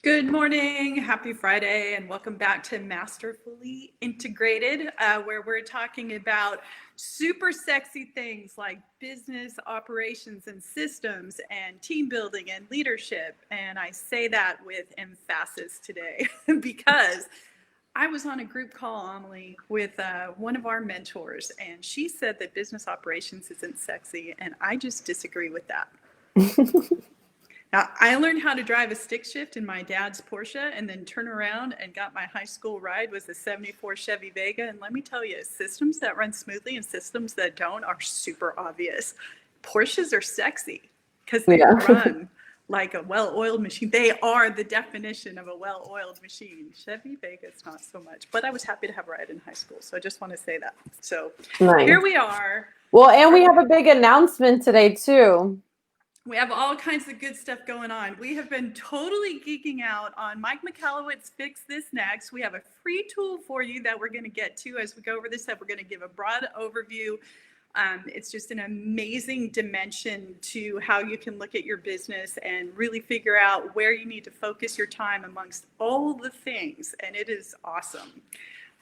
Good morning, happy Friday, and welcome back to Masterfully Integrated, where we're talking about super sexy things like business operations and systems and team building and leadership. And I say that with emphasis today because I was on a group call, Amelie, with one of our mentors, and she said that business operations isn't sexy, and I just disagree with that. Now, I learned how to drive a stick shift in my dad's Porsche and then turn around and got my high school ride was a 74 Chevy Vega. And let me tell you, systems that run smoothly and systems that don't are super obvious. Porsches are sexy because they run like a well-oiled machine. They are the definition of a well-oiled machine. Chevy Vegas, not so much. But I was happy to have a ride in high school. So I just want to say that. So Here we are. Well, and we have a big announcement today, too. We have all kinds of good stuff going on. We have been totally geeking out on Mike Michalowicz Fix This Next. We have a free tool for you that we're going to get to as we go over this stuff. We're going to give a broad overview. It's just an amazing dimension to how you can look at your business and really figure out where you need to focus your time amongst all the things. And it is awesome.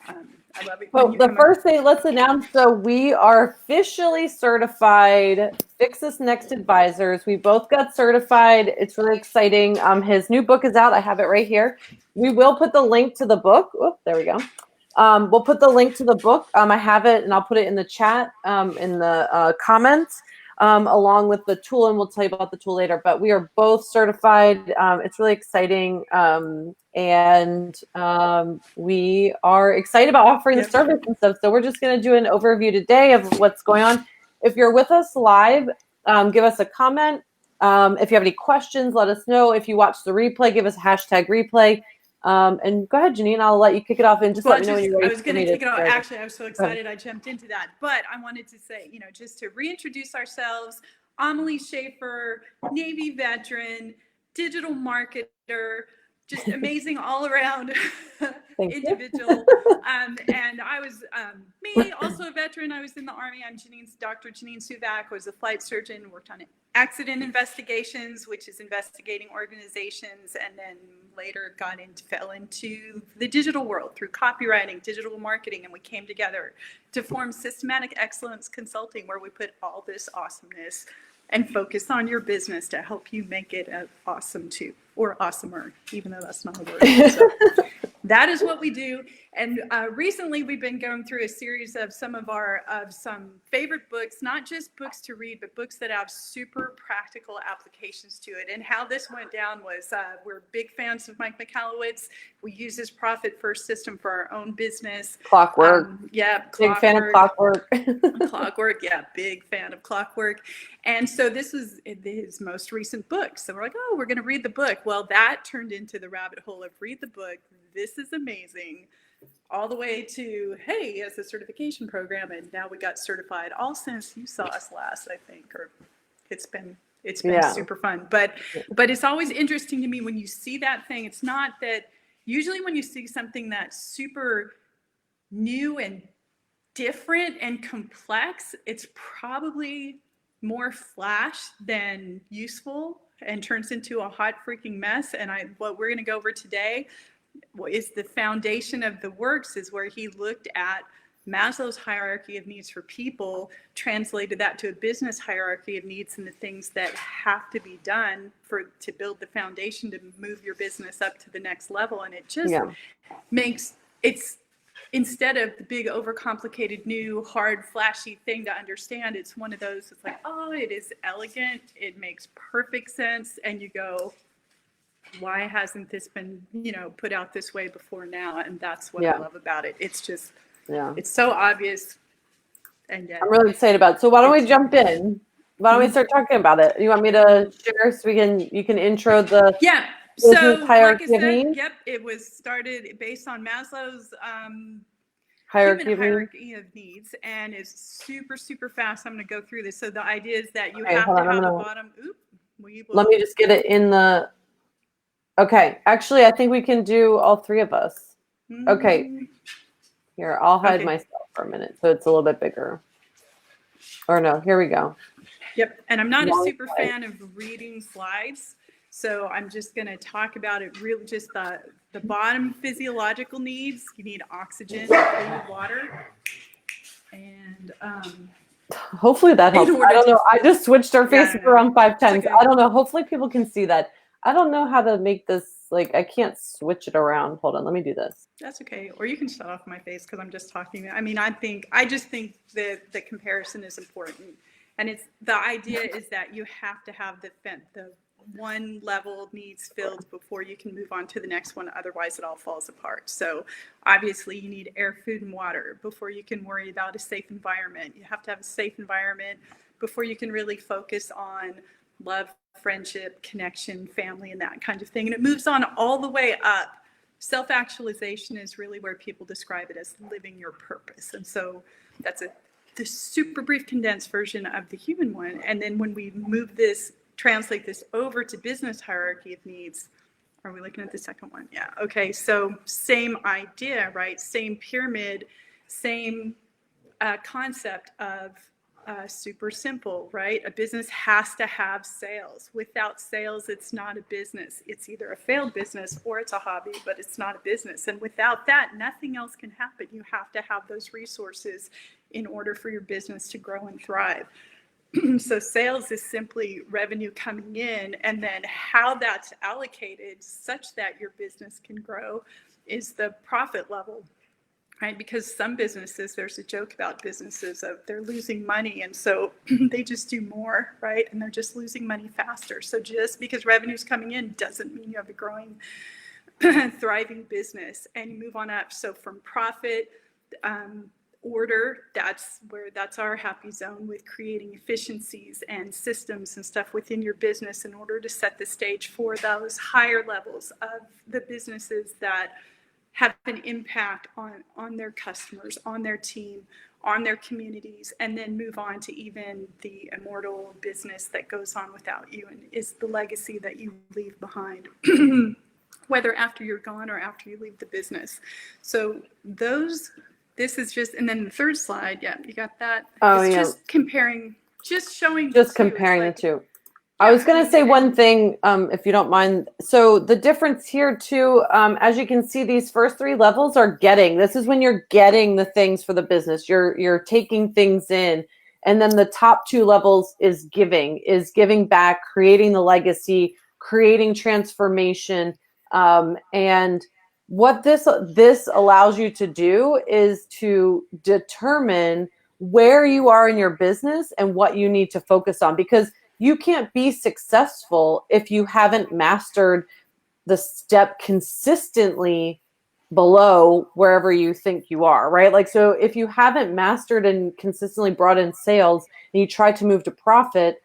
I love it. Well, the first thing, let's announce, so we are officially certified Fix This Next advisors. We both got certified. It's really exciting. His new book is out. I have it right here. We will put the link to the book. Oh, there we go. We'll put the link to the book. I have it, and I'll put it in the chat, in the comments, along with the tool, and we'll tell you about the tool later. But we are both certified. It's really exciting. And we are excited about offering the service and stuff. So we're just going to do an overview today of what's going on. If you're with us live, give us a comment. If you have any questions, let us know. If you watch the replay, give us a hashtag replay. And go ahead, Janine. I'll let you kick it off and just let me know when you're ready. I was going to kick it off. Actually, I was so excited I jumped into that. But I wanted to say, just to reintroduce ourselves, Amelie Schaefer, Navy veteran, digital marketer, just amazing all around individual. And I was me, also a veteran. I was in the Army. I'm Dr. Janine Suvak, was a flight surgeon, worked on accident investigations, which is investigating organizations, and then later fell into the digital world through copywriting, digital marketing, and we came together to form Systematic Excellence Consulting, where we put all this awesomeness and focus on your business to help you make it awesome too, or awesomer, even though that's not a word. So that is what we do. And recently we've been going through a series of some favorite books, not just books to read, but books that have super practical applications to it. And how this went down was we're big fans of Mike Michalowicz. We use his profit first system for our own business. Clockwork. Big fan of Clockwork. Clockwork, big fan of Clockwork. And so this was his most recent book. So we're like, oh, we're going to read the book. Well, that turned into the rabbit hole of read the book. This is amazing. All the way to, hey, he has a certification program, and now we got certified all since you saw us last, I think, or it's been super fun. But it's always interesting to me when you see that thing. It's not that usually when you see something that's super new and different and complex, it's probably more flash than useful and turns into a hot freaking mess. And what we're going to go over today is the foundation of the works, is where he looked at Maslow's hierarchy of needs for people, translated that to a business hierarchy of needs and the things that have to be done to build the foundation to move your business up to the next level. And it just makes it's, instead of the big overcomplicated new hard flashy thing to understand, it's one of those, it's like, oh, it is elegant, it makes perfect sense, and you go, why hasn't this been put out this way before now? And that's what I love about it. It's just it's so obvious, and yet I'm really excited about it. So why don't we jump in? Why don't we start talking about it? You want me to share so you can intro the so hierarchy like I said, of needs? it was started based on Maslow's hierarchy of needs, and it's super fast. I'm going to go through this. So the idea is that you have to have a bottom. Let me just get it in the. Okay, actually, I think we can do all three of us. Okay, here, I'll hide myself for a minute so it's a little bit bigger. Or no, here we go. Yep, and I'm not a super fan of reading slides, So I'm just going to talk about it really, just the bottom physiological needs. You need oxygen, food, water, and hopefully that helps. I don't know. I just switched our faces around 5 times. Okay. I don't know. Hopefully people can see that. I don't know how to make this, like, I can't switch it around. Hold on, let me do this. That's okay. Or you can shut off my face because I'm just talking. I mean, I just think that the comparison is important. And it's the idea is that you have to have the one level needs filled before you can move on to the next one. Otherwise, it all falls apart. So obviously, you need air, food, and water before you can worry about a safe environment. You have to have a safe environment before you can really focus on love, friendship, connection, family, and that kind of thing. And it moves on all the way up. Self-actualization is really where people describe it as living your purpose. And so that's the super brief condensed version of the human one. And then when we translate this over to business hierarchy of needs, are we looking at the second one? Yeah. Okay. So same idea, right? Same pyramid, same concept of super simple, right? A business has to have sales. Without sales, it's not a business. It's either a failed business or it's a hobby, but it's not a business. And without that, nothing else can happen. You have to have those resources in order for your business to grow and thrive. So sales is simply revenue coming in, and then how that's allocated such that your business can grow is the profit level. Right? Because some businesses, there's a joke about businesses of they're losing money. And so they just do more, right? And they're just losing money faster. So just because revenue's coming in doesn't mean you have a growing, thriving business. And you move on up. So from profit, order, that's our happy zone with creating efficiencies and systems and stuff within your business in order to set the stage for those higher levels of the businesses that have an impact on their customers, on their team, on their communities, and then move on to even the immortal business that goes on without you and is the legacy that you leave behind, whether after you're gone or after you leave the business. So this is just, and then the third slide, yeah, you got that? Oh, it's yeah. just comparing, just showing just comparing the two. I was going to say one thing, if you don't mind. So the difference here too, as you can see, these first 3 levels are getting. This is when you're getting the things for the business. You're taking things in, and then the top 2 levels is giving back, creating the legacy, creating transformation, and what this allows you to do is to determine where you are in your business and what you need to focus on, because you can't be successful if you haven't mastered the step consistently below wherever you think you are, right? Like, so if you haven't mastered and consistently brought in sales and you try to move to profit,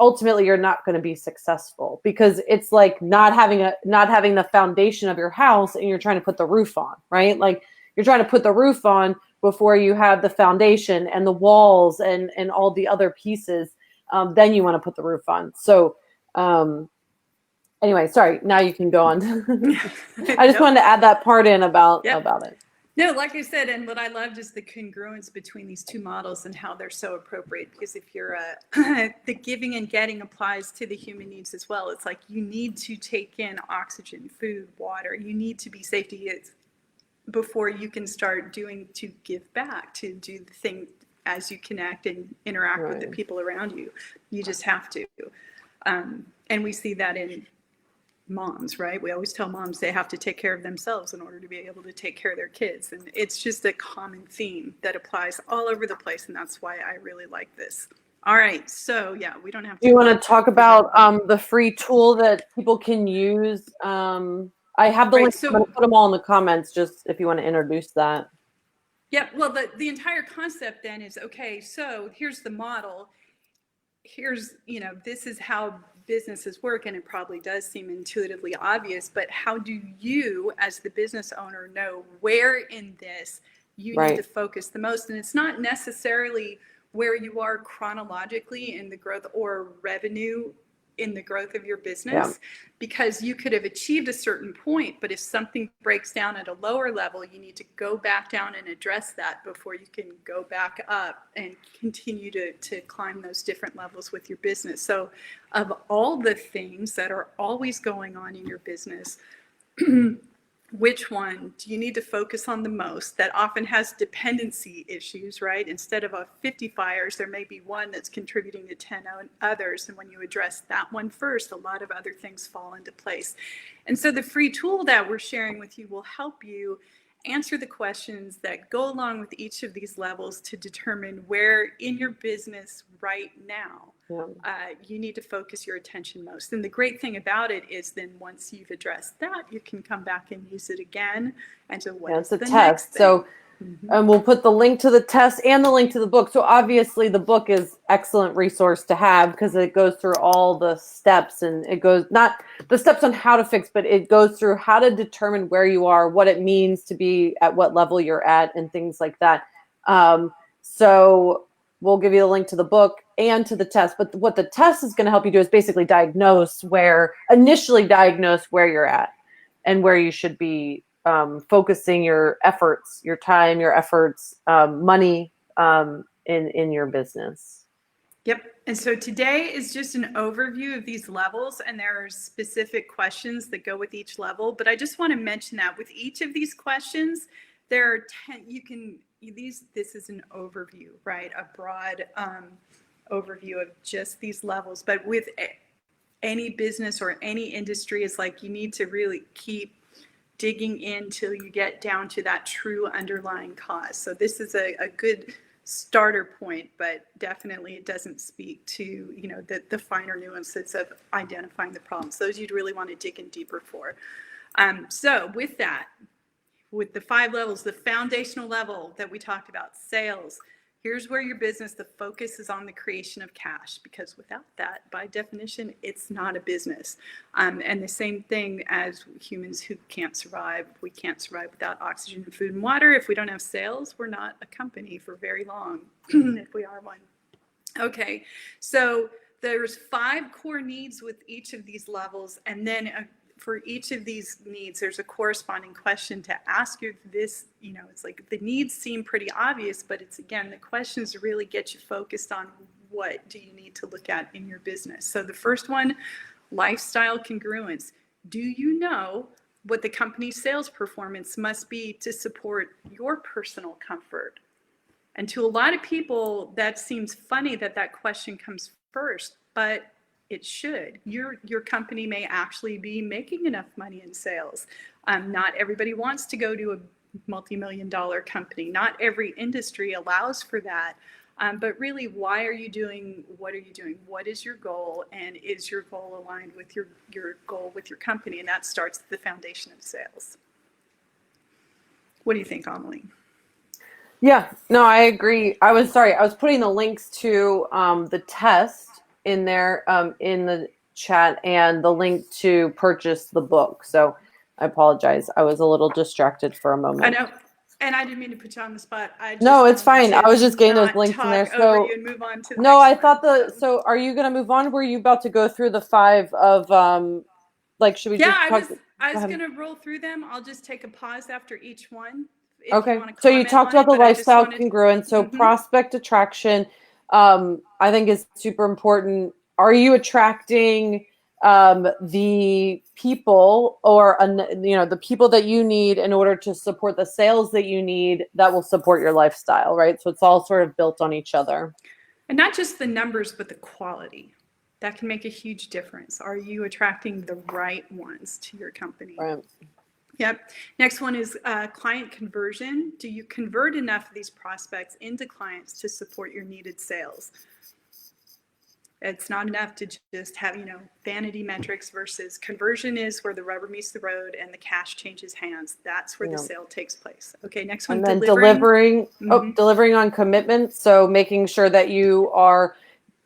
ultimately you're not going to be successful, because it's like not having the foundation of your house and you're trying to put the roof on, right? Like, you're trying to put the roof on before you have the foundation and the walls and all the other pieces. Then you want to put the roof on. So anyway, sorry, now you can go on. I just wanted to add that part in about it. No, like I said, and what I loved is the congruence between these 2 models and how they're so appropriate, because if you're the giving and getting applies to the human needs as well. It's like you need to take in oxygen, food, water. You need to be safe to eat before you can start to give back, to do the thing as you connect and interact with the people around you. You just have to. And we see that in moms, right? We always tell moms they have to take care of themselves in order to be able to take care of their kids. And it's just a common theme that applies all over the place. And that's why I really like this. All right. So yeah, we don't have to. Do you want to talk about the free tool that people can use? I have the link. So I'm going to put them all in the comments, just if you want to introduce that. Yeah, well, the entire concept then is, okay, so here's the model. Here's, this is how businesses work, and it probably does seem intuitively obvious, but how do you, as the business owner, know where in this you need to focus the most? And it's not necessarily where you are chronologically in the growth or revenue in the growth of your Yeah. business, because you could have achieved a certain point, but if something breaks down at a lower level, you need to go back down and address that before you can go back up and continue to climb those different levels with your business. So of all the things that are always going on in your business, which one do you need to focus on the most? That often has dependency issues, right? Instead of a 50 fires, there may be one that's contributing to 10 others. And when you address that one first, a lot of other things fall into place. And so the free tool that we're sharing with you will help you answer the questions that go along with each of these levels to determine where in your business right now you need to focus your attention most. And the great thing about it is then once you've addressed that, you can come back and use it again. And so what's the test. next thing? So we'll put the link to the test and the link to the book. So obviously the book is excellent resource to have because it goes through all the steps, and it goes not the steps on how to fix, but it goes through how to determine where you are, what it means to be at what level you're at, and things like that. So we'll give you the link to the book and to the test. But what the test is going to help you do is basically initially diagnose where you're at and where you should be focusing your efforts, your time, your efforts, money in your business. Yep. And so today is just an overview of these levels, and there are specific questions that go with each level. But I just want to mention that with each of these questions, there are 10, this is an overview, right? A broad overview of just these levels. But with any business or any industry, it's like you need to really keep digging in till you get down to that true underlying cause. So this is a good starter point, but definitely it doesn't speak to the finer nuances of identifying the problems. Those you'd really want to dig in deeper for. So with that, with the 5 levels, the foundational level that we talked about, sales. Here's where your business, the focus is on the creation of cash, because without that, by definition, it's not a business. And the same thing as humans who can't survive. We can't survive without oxygen and food and water. If we don't have sales, we're not a company for very long, if we are one. Okay, so there's 5 core needs with each of these levels, and then for each of these needs, there's a corresponding question to ask you. This, it's like the needs seem pretty obvious, but it's, again, the questions really get you focused on what do you need to look at in your business. So the first one, lifestyle congruence. Do you know what the company's sales performance must be to support your personal comfort? And to a lot of people, that seems funny that question comes first, but it should. Your company may actually be making enough money in sales. Not everybody wants to go to a multi-million-dollar company. Not every industry allows for that. But really, why are you doing? What are you doing? What is your goal? And is your goal aligned with your goal with your company? And that starts at the foundation of sales. What do you think, Amelie? Yeah, no, I agree. I was putting the links to the test in there in the chat, and the link to purchase the book. So I apologize. I was a little distracted for a moment. I know. And I didn't mean to put you on the spot. No, it's fine. I was just getting those links in there. So and move on to the no, I next thought one. so are you going to move on? Were you about to go through the 5 of should we just talk? I was going to roll through them. I'll just take a pause after each one. Okay. So you talked about the lifestyle congruence. So prospect attraction, I think is super important. Are you attracting the people or the people that you need in order to support the sales that you need that will support your lifestyle, right? So it's all sort of built on each other. And not just the numbers, but the quality. That can make a huge difference. Are you attracting the right ones to your company? Right. Yep. Next one is client conversion. Do you convert enough of these prospects into clients to support your needed sales? It's not enough to just have, vanity metrics versus conversion is where the rubber meets the road and the cash changes hands. That's where the sale takes place. Okay, next one. And then delivering on commitments. So making sure that you are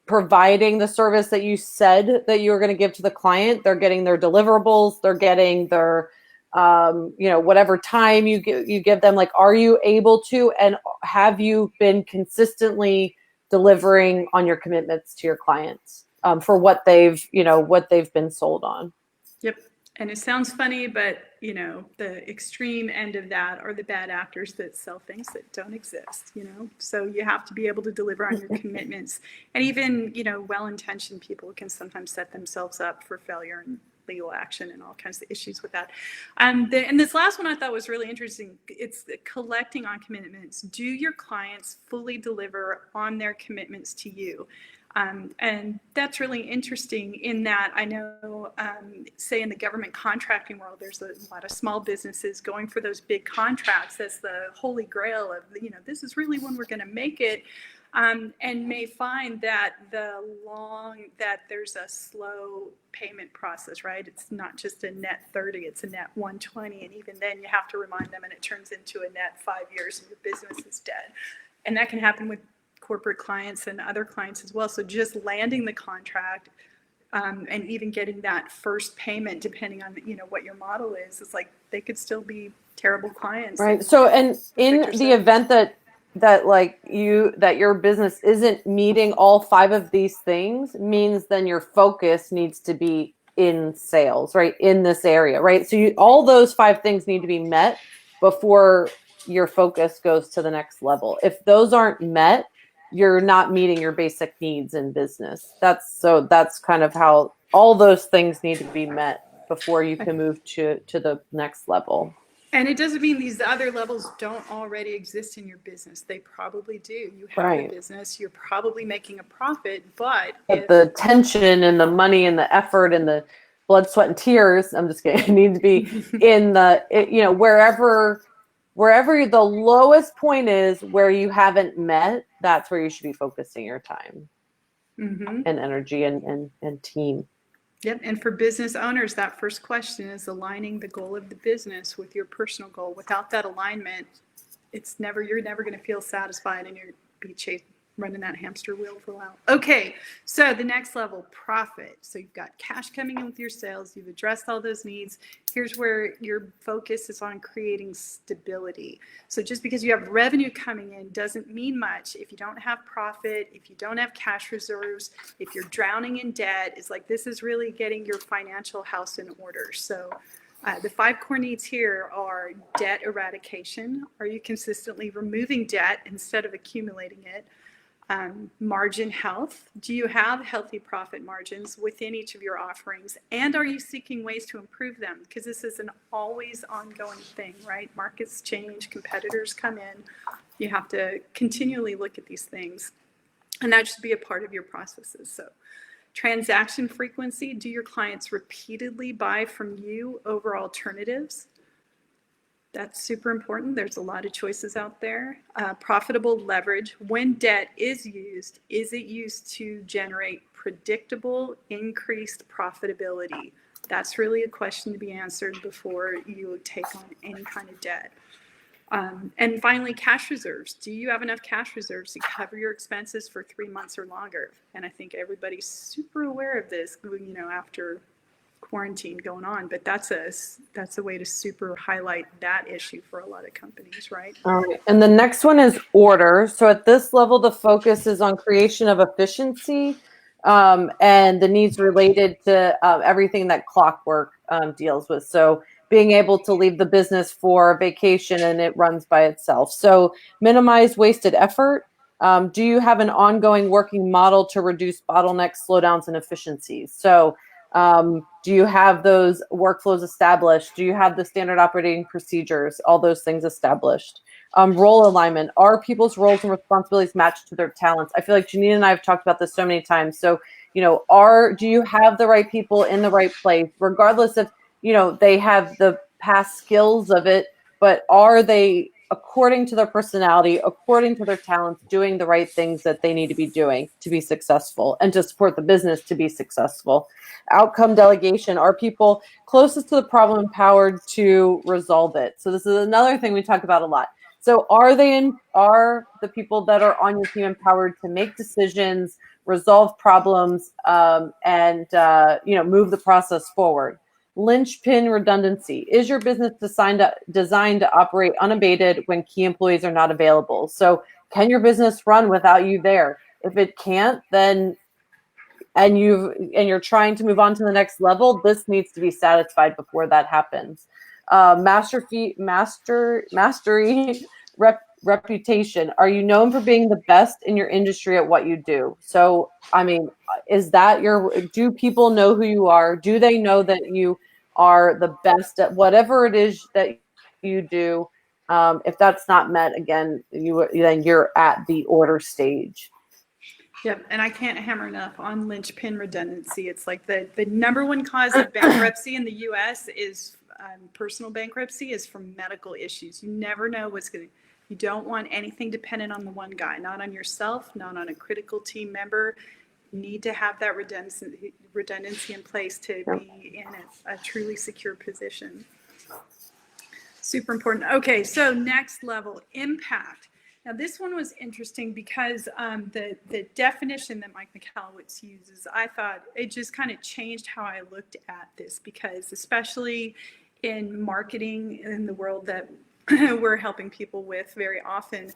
providing the service that you said that you were going to give to the client. They're getting their deliverables. They're getting their, whatever time you give them. Like, are you able to, and have you been consistently delivering on your commitments to your clients? for what they've been sold on. Yep. And it sounds funny, but the extreme end of that are the bad actors that sell things that don't exist, So you have to be able to deliver on your commitments. And even, well-intentioned people can sometimes set themselves up for failure and legal action and all kinds of issues with that. And this last one I thought was really interesting. It's collecting on commitments. Do your clients fully deliver on their commitments to you? And that's really interesting in that I know, say in the government contracting world, there's a lot of small businesses going for those big contracts. That's the holy grail of, this is really when we're going to make it. And may find that there's a slow payment process, right? It's not just a net 30, it's a net 120. And even then you have to remind them and it turns into a net 5 years and your business is dead. And that can happen with corporate clients and other clients as well. So just landing the contract and even getting that first payment, depending on what your model is, it's like they could still be terrible clients. Right. So, and in the event that your business isn't meeting all 5 of these things, means then your focus needs to be in sales, right? In this area, right? So all those 5 things need to be met before your focus goes to the next level. If those aren't met, you're not meeting your basic needs in business. That's kind of how all those things need to be met before you can move to the next level. And it doesn't mean these other levels don't already exist in your business. They probably do. You have a business, you're probably making a profit, but the tension and the money and the effort and the blood, sweat, and tears, I'm just kidding, need to be in wherever the lowest point is where you haven't met, that's where you should be focusing your time and energy and team. Yep. And for business owners, that first question is aligning the goal of the business with your personal goal. Without that alignment, you're never going to feel satisfied and you're be running that hamster wheel for a while. Okay. So the next level, profit. So you've got cash coming in with your sales. You've addressed all those needs. Here's where your focus is on creating stability. So just because you have revenue coming in doesn't mean much if you don't have profit, if you don't have cash reserves, if you're drowning in debt. It's like, this is really getting your financial house in order. So the 5 core needs here are debt eradication. Are you consistently removing debt instead of accumulating it? Margin health. Do you have healthy profit margins within each of your offerings? And are you seeking ways to improve them? Because this is an always ongoing thing, right? Markets change, competitors come in. You have to continually look at these things. And that should be a part of your processes. So transaction frequency. Do your clients repeatedly buy from you over alternatives? That's super important. There's a lot of choices out there. Profitable leverage. When debt is used, is it used to generate predictable, increased profitability? That's really a question to be answered before you take on any kind of debt. And finally, cash reserves. Do you have enough cash reserves to cover your expenses for 3 months or longer? And I think everybody's super aware of this, after quarantine going on, but that's a way to super highlight that issue for a lot of companies, right? All right. And the next one is order. So at this level, the focus is on creation of efficiency and the needs related to everything that clockwork deals with. So being able to leave the business for vacation and it runs by itself. So minimize wasted effort. Do you have an ongoing working model to reduce bottlenecks, slowdowns, and efficiencies? So do you have those workflows established? Do you have the standard operating procedures, all those things established? Role alignment. Are people's roles and responsibilities matched to their talents? I feel like Janine and I have talked about this so many times. So, do you have the right people in the right place, regardless of, they have the past skills of it, but are they, according to their personality, according to their talents, doing the right things that they need to be doing to be successful and to support the business to be successful? Outcome delegation. Are people closest to the problem empowered to resolve it? So this is another thing we talk about a lot. So are the people that are on your team empowered to make decisions, resolve problems, and move the process forward? Linchpin redundancy. Is your business designed to operate unabated when key employees are not available? So can your business run without you there? If it can't, then and you're trying to move on to the next level, this needs to be satisfied before that happens. Mastery, reputation. Are you known for being the best in your industry at what you do? So, I mean, do people know who you are? Do they know that you are the best at whatever it is that you do? If that's not met, again, then you're at the order stage. Yep, and I can't hammer enough on linchpin redundancy. It's like the number one cause of bankruptcy in the U.S. is personal bankruptcy is from medical issues. You never know what's going to. You don't want anything dependent on the one guy, not on yourself, not on a critical team member. You need to have that redundancy in place to be in a truly secure position. Super important. Okay, so next level, impact. Now, this one was interesting because the definition that Mike Michalowicz uses, I thought it just kind of changed how I looked at this, because especially in marketing in the world that we're helping people with very often,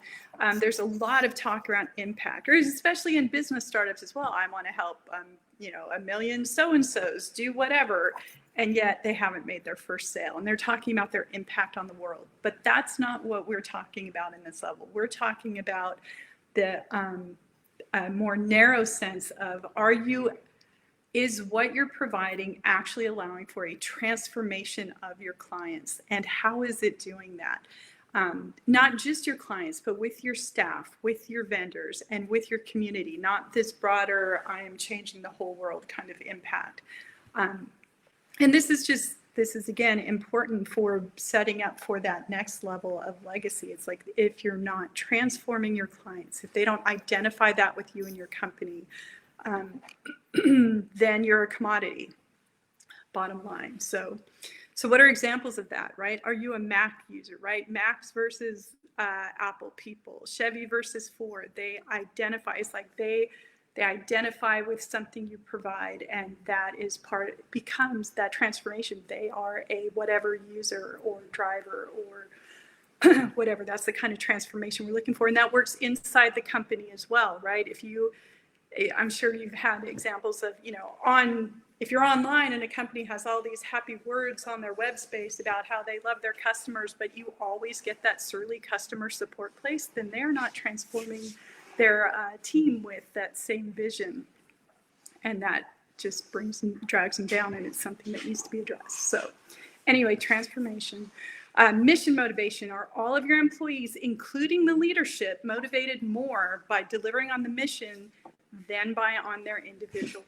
there's a lot of talk around impact, or especially in business startups as well. I want to help, a million so-and-sos do whatever, and yet they haven't made their first sale, and they're talking about their impact on the world. But that's not what we're talking about in this level. We're talking about the a more narrow sense of, is what you're providing actually allowing for a transformation of your clients, and how is it doing that? Not just your clients, but with your staff, with your vendors, and with your community, not this broader, I am changing the whole world kind of impact. And this is again important for setting up for that next level of legacy. It's like, if you're not transforming your clients, if they don't identify that with you and your company, then you're a commodity, bottom line. So what are examples of that, right? Are you a Mac user, right? Macs versus Apple people, Chevy versus Ford. They identify, it's like they identify with something you provide, and that is becomes that transformation. They are a whatever user or driver or whatever. That's the kind of transformation we're looking for. And that works inside the company as well, right? I'm sure you've had examples of, if you're online and a company has all these happy words on their web space about how they love their customers, but you always get that surly customer support place, then they're not transforming their team with that same vision. And that just drags them down, and it's something that needs to be addressed. So anyway, transformation. Mission motivation. Are all of your employees, including the leadership, motivated more by delivering on the mission than on their individual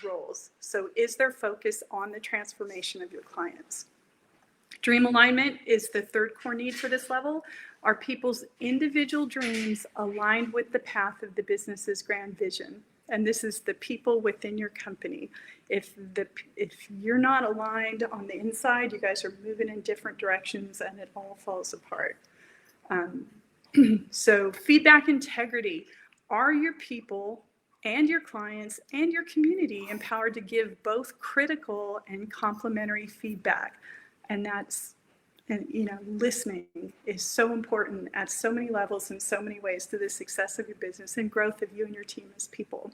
roles? So is there focus on the transformation of your clients? Dream alignment is the third core need for this level. Are people's individual dreams aligned with the path of the business's grand vision? And this is the people within your company. If you're not aligned on the inside, you guys are moving in different directions, and it all falls apart. So feedback integrity. Are your people and your clients and your community empowered to give both critical and complementary feedback? And that's, listening is so important at so many levels in so many ways to the success of your business and growth of you and your team as people.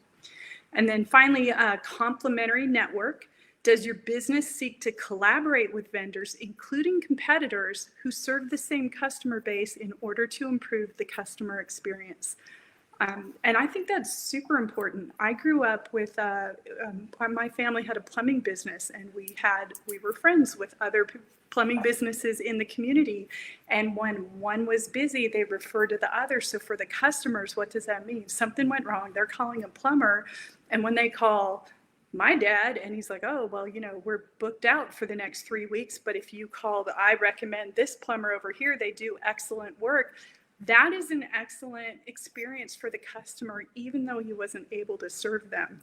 And then finally, complementary network. Does your business seek to collaborate with vendors, including competitors, who serve the same customer base in order to improve the customer experience? And I think that's super important. I grew up with, my family had a plumbing business, and we were friends with other plumbing businesses in the community. And when one was busy, they referred to the other. So for the customers, what does that mean? Something went wrong. They're calling a plumber. And when they call my dad, and he's like, oh, well, we're booked out for the next 3 weeks. But if you call I recommend this plumber over here, they do excellent work. That is an excellent experience for the customer, even though he wasn't able to serve them.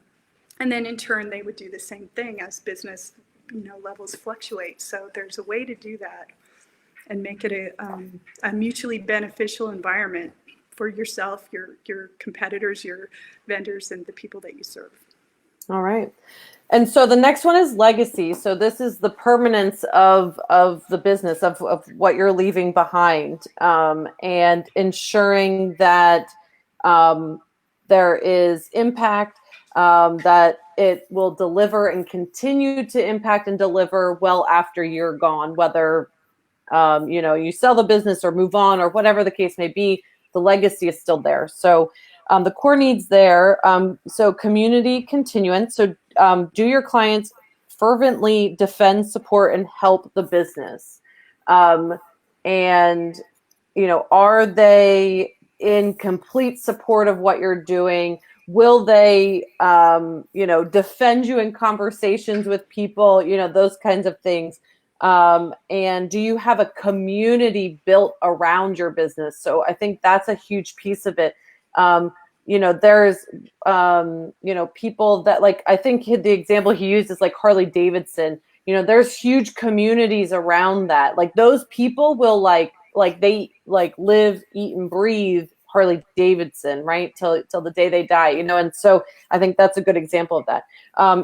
And then in turn, they would do the same thing as business, levels fluctuate. So there's a way to do that and make it a mutually beneficial environment for yourself, your competitors, your vendors, and the people that you serve. All right. And so the next one is legacy. So this is the permanence of the business, of what you're leaving behind, and ensuring that there is impact. that it will deliver and continue to impact and deliver well after you're gone, whether you sell the business or move on or whatever the case may be, the legacy is still there. So the core needs there. So community continuance. So do your clients fervently defend, support, and help the business? And, are they in complete support of what you're doing? Will they, defend you in conversations with people, those kinds of things? And do you have a community built around your business? So I think that's a huge piece of it. There's, people that, like, I think the example he used is like Harley Davidson. There's huge communities around that. Like, those people will they live, eat, and breathe Harley Davidson, right? Till the day they die, and so I think that's a good example of that.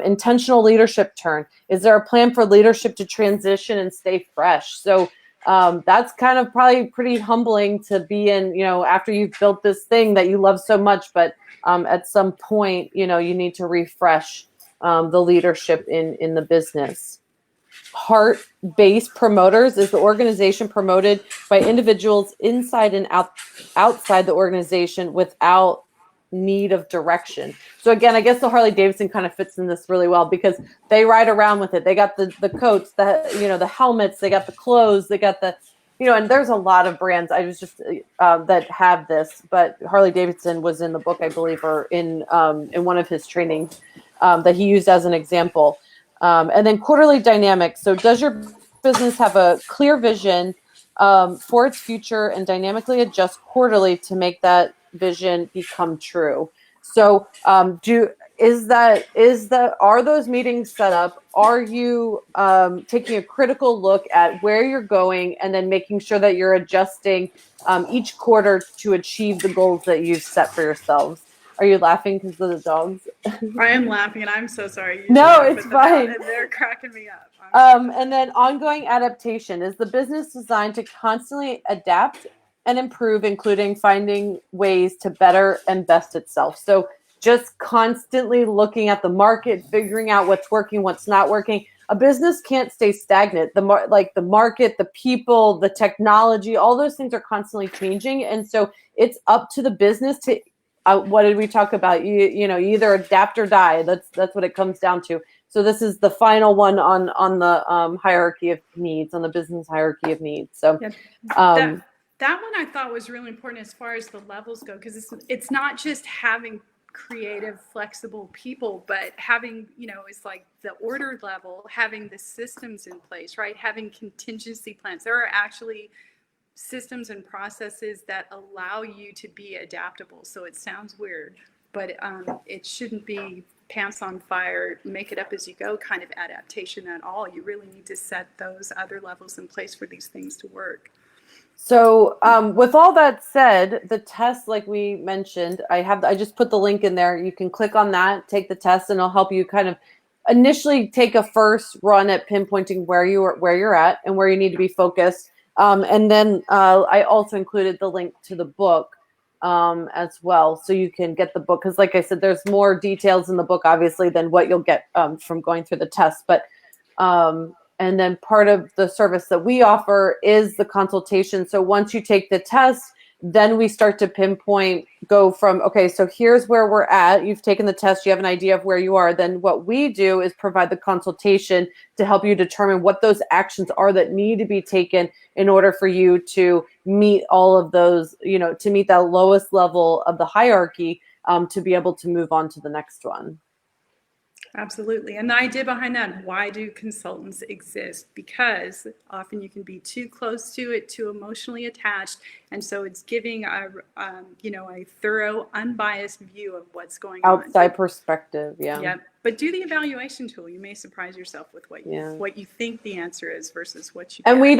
Intentional leadership turn. Is there a plan for leadership to transition and stay fresh? So that's kind of probably pretty humbling to be in, after you've built this thing that you love so much, but at some point, you need to refresh the leadership in the business. Heart-based promoters. Is the organization promoted by individuals inside and outside the organization without need of direction? So again, I guess the Harley Davidson kind of fits in this really well, because they ride around with it. They got the coats, the helmets, they got the clothes, they got the, and there's a lot of brands. I was just that have this, but Harley Davidson was in the book, I believe, or in one of his trainings that he used as an example. And then quarterly dynamics. So does your business have a clear vision for its future and dynamically adjust quarterly to make that vision become true? So are those meetings set up? Are you taking a critical look at where you're going and then making sure that you're adjusting each quarter to achieve the goals that you've set for yourselves? Are you laughing because of the dogs? I am laughing, and I'm so sorry. No, it's fine. And they're cracking me up. And then ongoing adaptation. Is the business designed to constantly adapt and improve, including finding ways to better and best itself? So just constantly looking at the market, figuring out what's working, what's not working. A business can't stay stagnant. The market, the people, the technology, all those things are constantly changing. And so it's up to the business to what did we talk about? You either adapt or die. That's what it comes down to. So this is the final one on the hierarchy of needs, on the business hierarchy of needs. So that one I thought was really important as far as the levels go, because it's not just having creative, flexible people, but having, it's like the order level, having the systems in place, right? Having contingency plans. There are actually systems and processes that allow you to be adaptable. So it sounds weird, but it shouldn't be pants on fire, make it up as you go kind of adaptation at all. You really need to set those other levels in place for these things to work. So with all that said, the test, like we mentioned, I just put the link in there. You can click on that, take the test, and it'll help you kind of initially take a first run at pinpointing where you're at and where you need to be focused. And then I also included the link to the book as well, so you can get the book. Because like I said, there's more details in the book, obviously, than what you'll get from going through the test. But and then part of the service that we offer is the consultation. So once you take the test, then we start to go from, okay, so here's where we're at. You've taken the test. You have an idea of where you are. Then what we do is provide the consultation to help you determine what those actions are that need to be taken in order for you to meet all of those, to meet that lowest level of the hierarchy, to be able to move on to the next one. Absolutely. And the idea behind that, why do consultants exist? Because often you can be too close to it, too emotionally attached. And so it's giving a thorough, unbiased view of what's going on. Outside perspective. Yeah. Yeah. But do the evaluation tool. You may surprise yourself with what you think the answer is versus what you And we're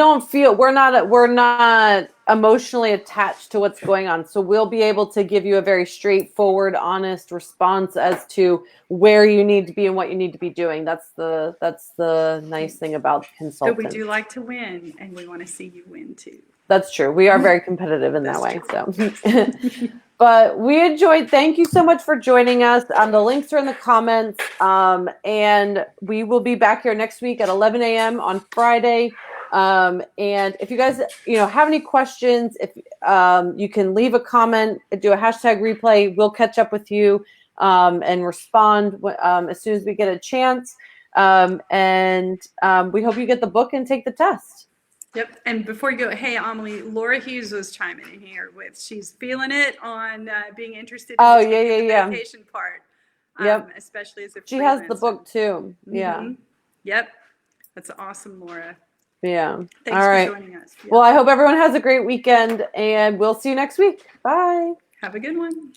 not emotionally attached to what's going on. So we'll be able to give you a very straightforward, honest response as to where you need to be and what you need to be doing. That's the nice thing about consultants. But we do like to win, and we want to see you win too. That's true. We are very competitive in that way. So But we enjoyed. Thank you so much for joining us. The links are in the comments. And we will be back here next week at 11 a.m. on Friday. And if you guys, have any questions, if you can leave a comment, do a hashtag replay. We'll catch up with you and respond as soon as we get a chance. And we hope you get the book and take the test. Yep. And before you go, hey, Amelie, Laura Hughes was chiming in here with, she's feeling it on being interested in the medication part. Yep. Especially as a She has the book too. Yeah. Mm-hmm. Yep. That's awesome, Laura. Yeah. Thanks for joining us. Yep. Well, I hope everyone has a great weekend, and we'll see you next week. Bye. Have a good one.